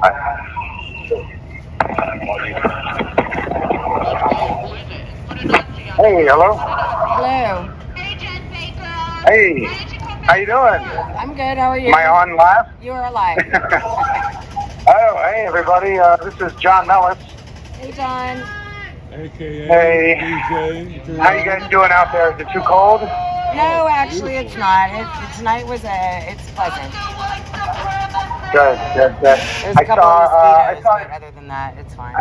Hey, hello. Hello. Hey, how you doing? I'm good. How are you? Am I on live? You are alive. Oh, hey everybody. This is Jon Mellis. Hey, John. AKA Hey. DJ. How you guys doing out there? Is it too cold? No, actually, it's not. Tonight it's pleasant. Good. There's a couple of mosquitoes, but other than that, it's fine.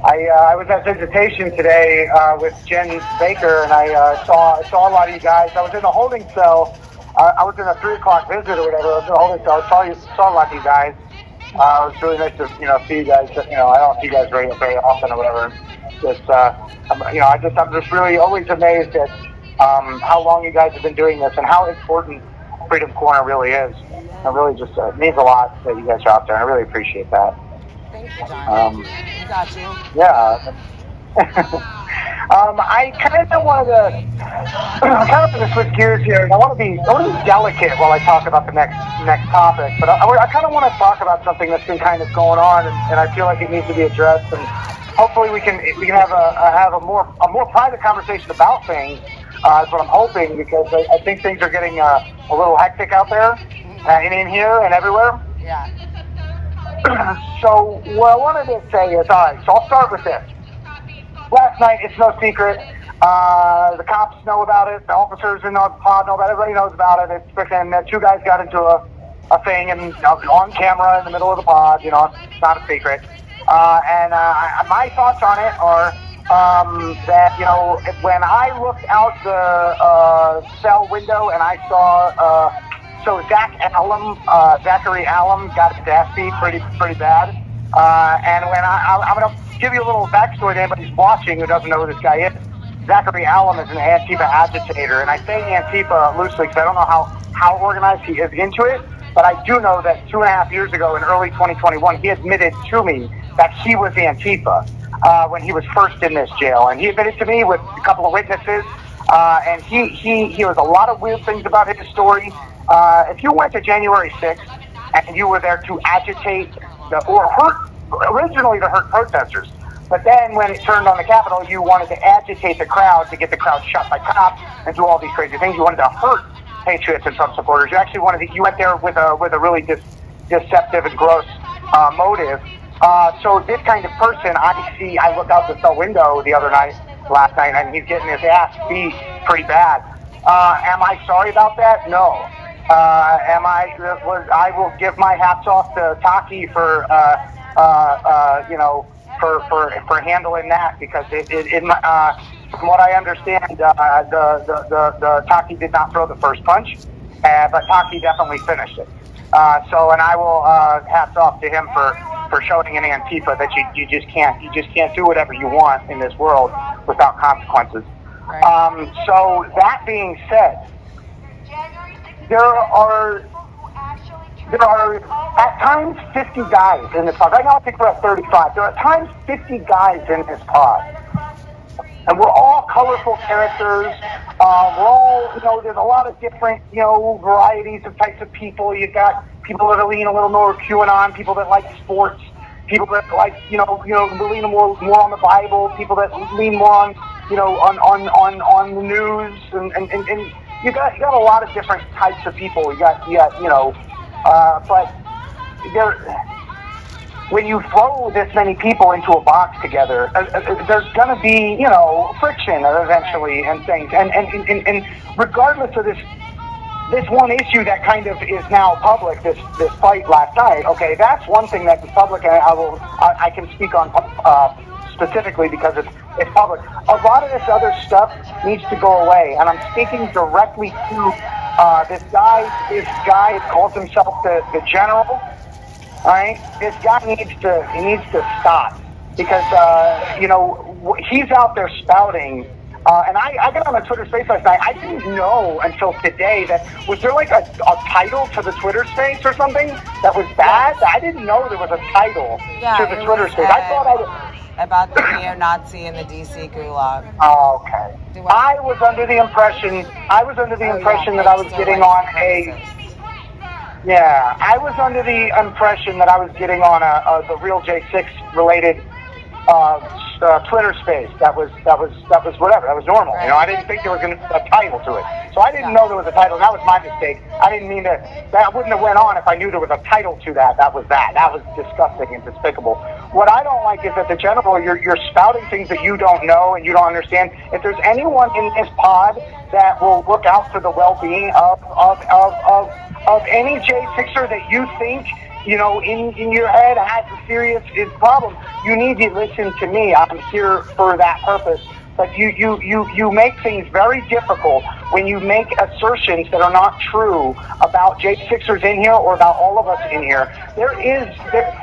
I was at visitation today with Jen Baker, and I saw a lot of you guys. I was in a holding cell. I was in a 3 o'clock visit or whatever. I was in a holding cell. I saw a lot of you guys. It was really nice to see you guys. I don't see you guys very often or whatever. I'm just really always amazed at how long you guys have been doing this and how important Freedom Corner really is. It really just means a lot that you guys are out there. I really appreciate that. Thank you, John. We got you. Yeah. I kind of wanted to switch gears here, and I want to be delicate while I talk about the next topic. But I kind of want to talk about something that's been kind of going on, and I feel like it needs to be addressed. And hopefully we can have a more private conversation about things. Is what I'm hoping, because I think things are getting a little hectic out there, and in here and everywhere. Yeah. So what I wanted to say is, all right, so I'll start with this. Last night, it's no secret. The cops know about it. The officers in the pod know about it. Everybody knows about it. It's freaking 2 guys got into a thing and on camera in the middle of the pod. It's not a secret. And my thoughts on it are that, when I looked out the cell window and I saw... So Zachary Allum got his ass beat pretty bad. And when I'm going to give you a little backstory to anybody who's watching who doesn't know who this guy is. Zachary Allum is an Antifa agitator, and I say Antifa loosely because I don't know how organized he is into it, but I do know that 2.5 years ago in early 2021, he admitted to me that he was Antifa when he was first in this jail, and he admitted to me with a couple of witnesses, and he was a lot of weird things about his story. If you went to January 6th and you were there to agitate originally to hurt protesters, but then when it turned on the Capitol, you wanted to agitate the crowd to get the crowd shot by cops and do all these crazy things. You wanted to hurt patriots and Trump supporters. You went there with a really deceptive and gross motive. So this kind of person, I looked out the cell window last night, and he's getting his ass beat pretty bad. Am I sorry about that? No. I will give my hats off to Taki for handling that, because from what I understand, the Taki did not throw the first punch, but Taki definitely finished it. And I will hats off to him for showing an Antifa that you just can't do whatever you want in this world without consequences. Right. So that being said, there are at times 50 guys in this pod. Right now I think we're at 35. There are at times 50 guys in this pod. And we're all colorful characters. We're all, there's a lot of different, varieties of types of people. You got people that are leaning a little more QAnon, people that like sports, people that like, lean more on the Bible, people that lean more on, on the news, and you got a lot of different types of people. You got but when you throw this many people into a box together, there's going to be, friction eventually and things. And regardless of this one issue that kind of is now public, this fight last night, okay, that's one thing that is public, and I can speak on specifically because it's public. A lot of this other stuff needs to go away, and I'm speaking directly to this guy calls himself the general. All right, this guy needs to stop, because he's out there spouting. And I got on the Twitter space last night. I didn't know until today was there like a title to the Twitter space or something that was bad? I didn't know there was a title to the Twitter space. I thought about the neo-Nazi in the DC gulag. Oh, okay. I was under the impression that I was getting on Yeah, I was under the impression that I was getting on the real J6 related Twitter space. That was whatever. That was normal. Right. You know, I didn't think there was a title to it. So I didn't know there was a title. That was my mistake. I didn't mean to. That wouldn't have went on if I knew there was a title to that. That was that. That was disgusting and despicable. What I don't like is that the general, you're spouting things that you don't know and you don't understand. If there's anyone in this pod that will look out for the well-being of any J6er that you think, you know, in your head has a serious problem, you need to listen to me. I'm here for that purpose. But you make things very difficult when you make assertions that are not true about J6ers in here or about all of us in here.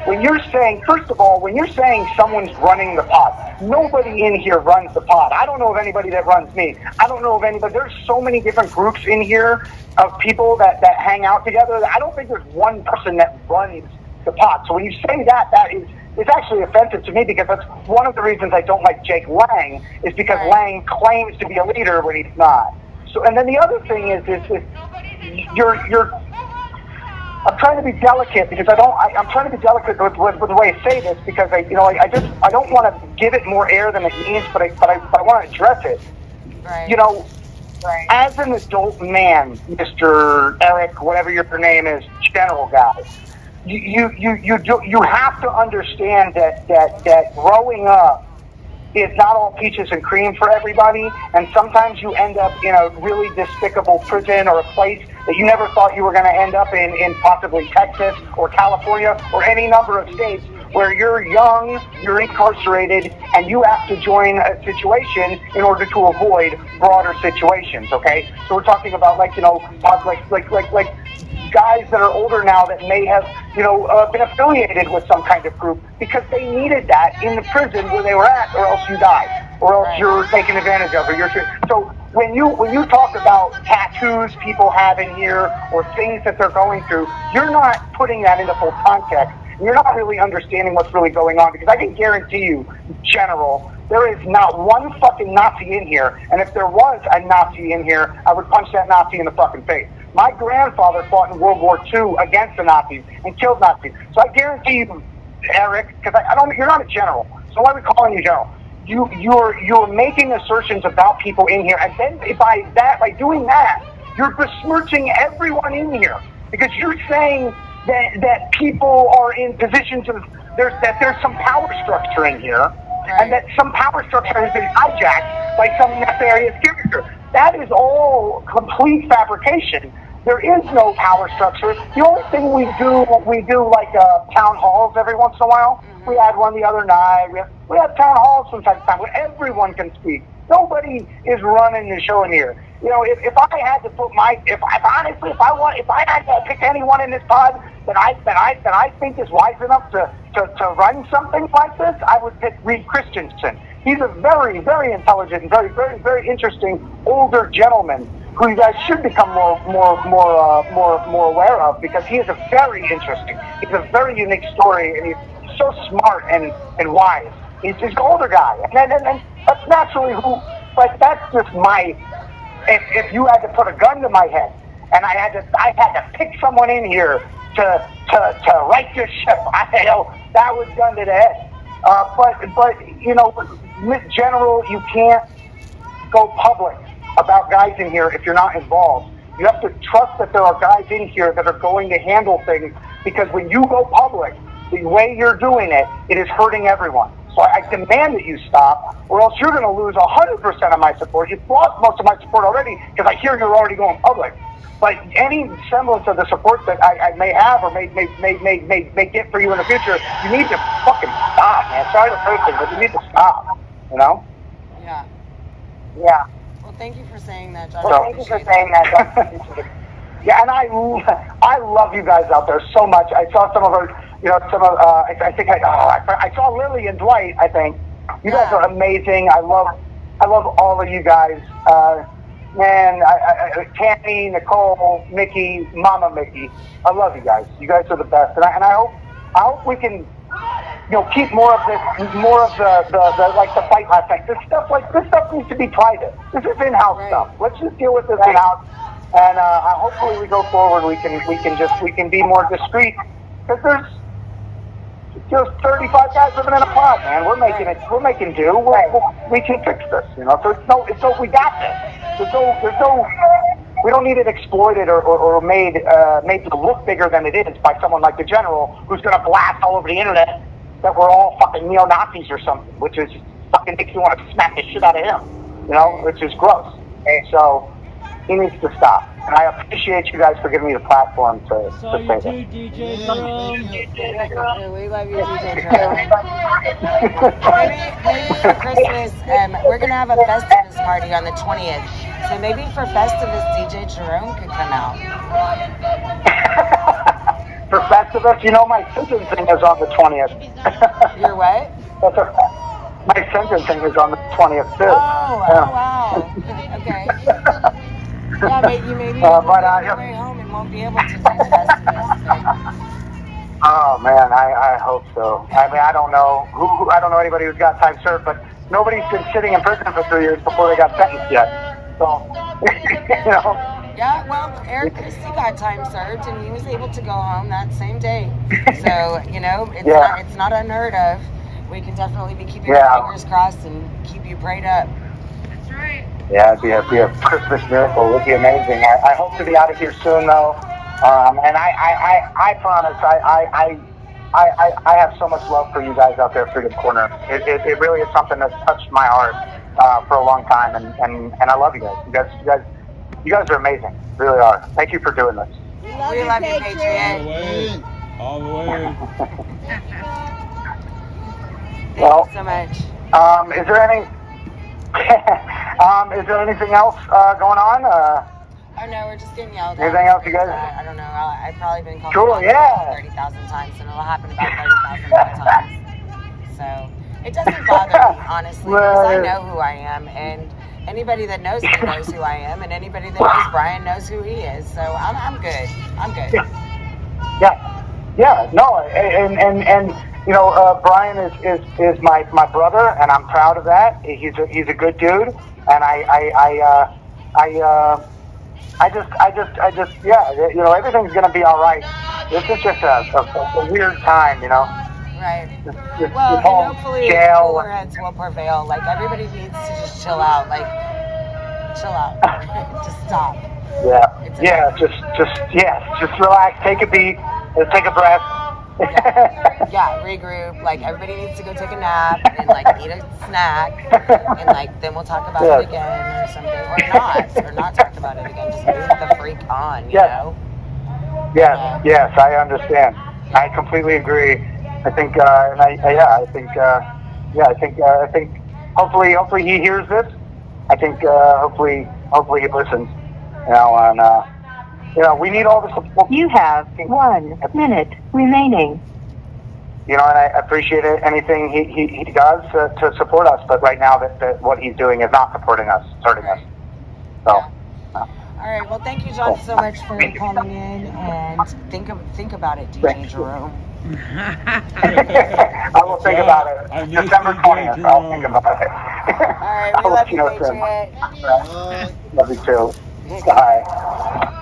When you're saying, first of all, when you're saying someone's running the pod, nobody in here runs the pod. I don't know of anybody that runs me. I don't know of anybody. There's so many different groups in here of people that hang out together. I don't think there's one person that runs the pod. So when you say that it's actually offensive to me, because that's one of the reasons I don't like Jake Lang, is because Lang claims to be a leader when he's not. So, and then the other thing is you're. I'm trying to be delicate because I'm trying to be delicate with the way I say this, because I don't want to give it more air than it needs, but I want to address it. Right. You know, as an adult man, Mr. Eric, whatever your name is, general guy. You have to understand that growing up is not all peaches and cream for everybody, and sometimes you end up in a really despicable prison or a place that you never thought you were going to end up in possibly Texas or California or any number of states where you're young, you're incarcerated, and you have to join a situation in order to avoid broader situations, okay? So we're talking about, like, you know, like guys that are older now that may have, you know, been affiliated with some kind of group because they needed that in the prison where they were at, or else you die, or else you're taken advantage of, or you're. So when you talk about tattoos people have in here or things that they're going through, you're not putting that into full context. You're not really understanding what's really going on, because I can guarantee you, General, there is not one fucking Nazi in here, and if there was a Nazi in here, I would punch that Nazi in the fucking face. My grandfather fought in World War II against the Nazis and killed Nazis. So I guarantee you, Eric, because you're not a general, so why are we calling you general? You're making assertions about people in here, and then by doing that, you're besmirching everyone in here, because you're saying that people are in positions of there's some power structure in here, and that some power structure has been hijacked by some nefarious character. That is all complete fabrication. There is no power structure. The only thing we do like town halls every once in a while. We had one the other night. We have town halls from time to time where everyone can speak. Nobody is running the show in here. You know, if I had to put if I had to pick anyone in this pod that I think is wise enough to run something like this, I would pick Reed Christensen. He's a very, very intelligent and very, very, very interesting older gentleman who you guys should become more aware of, because he is a very interesting. He's a very unique story, and he's so smart and wise. He's an older guy, and that's naturally who. But that's just my. If you had to put a gun to my head, and I had to pick someone in here to right this ship, that was gun to the head. But you know, General, you can't go public about guys in here if you're not involved. You have to trust that there are guys in here that are going to handle things, because when you go public, the way you're doing it, it is hurting everyone. So I demand that you stop, or else you're going to lose 100% of my support. You've lost most of my support already, because I hear you're already going public. But any semblance of the support that I may have or may get for you in the future, you need to fucking stop, man. Sorry to curse, but you need to stop. You know? Yeah. Yeah. Well, thank you for saying that, John. Well, thank you for saying that. Yeah, and I love you guys out there so much. I saw some of our, you know, I think I saw Lily and Dwight. I think you guys are amazing. I love all of you guys. Man, Tammy, Nicole, Mickey, Mama Mickey. I love you guys. You guys are the best, and I hope we can, you know, keep more of the like the fight last night. This stuff needs to be private. This is in-house stuff. Let's just deal with this in-house. And hopefully we go forward. We can be more discreet because there's just 35 guys living in a pod, man. We're making do. We can fix this, you know. So we got this. There's no. We don't need it exploited or made to look bigger than it is by someone like the general who's going to blast all over the internet that we're all fucking neo-Nazis or something, which is fucking makes you want to smack the shit out of him, you know, which is gross. And so he needs to stop. And I appreciate you guys for giving me the platform to say that. DJ Jerome. We love you, DJ Jerome. Maybe for Christmas, we're going to have a Festivus party on the 20th. So maybe for Festivus, DJ Jerome could come out. For Festivus, you know, my sentencing is on the 20th. Your what? My sentencing is on the 20th, too. Oh, wow. Okay. Yeah, but you maybe you'll be on your way home and won't be able to do Festivus. So. Oh, man, I hope so. I mean, I don't know I don't know anybody who's got time served, but nobody's been sitting in prison for 3 years before they got sentenced yet. So, you know. Yeah, well, Eric Christie got time served, and he was able to go home that same day. So, you know, it's not unheard of. We can definitely be keeping our fingers crossed and keep you prayed up. That's right. Yeah, it'd be a Christmas miracle. It would be amazing. I hope to be out of here soon, though. And I promise, I have so much love for you guys out there, Freedom Corner. It really is something that's touched my heart for a long time, and I love you guys. You guys are amazing. Really are. Thank you for doing this. We love you, Patriot. All the way. Well, Thank you so much. Is there anything else going on? Oh no, we're just getting yelled at. Anything else, you guys? I don't know. I've probably been called Cool, yeah. 30,000 times, and it'll happen about 30,000 more times. So it doesn't bother me, honestly, because I know who I am, and anybody that knows me knows who I am, and anybody that knows Brian knows who he is. So I'm good. I'm good. Yeah. No, and you know, Brian is my brother, and I'm proud of that. He's a good dude, and I just, yeah, you know, everything's gonna be all right. This is just a weird time, you know. Right. This Well, and whole hopefully jail. cooler heads will prevail. Like, everybody needs to just chill out. Like, chill out. Just stop. Yeah. Just relax. Take a beat. Just take a breath. Yeah, regroup. Like, everybody needs to go take a nap and, like, eat a snack. And, like, then we'll talk about it again or something. Or not talk about it again. Just move the freak on, you know? Yes, I understand. I completely agree. I think, I think hopefully he hears this. I think, hopefully he listens. You know, and, you know, we need all the support. You have 1 minute remaining. You know, and I appreciate it, anything he does to support us, but right now that what he's doing is not supporting us, it's hurting us. So. All right. Well, thank you, John, so much for calling in, and think about it, DJ Jerome. I will think about it. December 20th, I'll think about it. All right. We love you, Patriot. Love you too. Bye.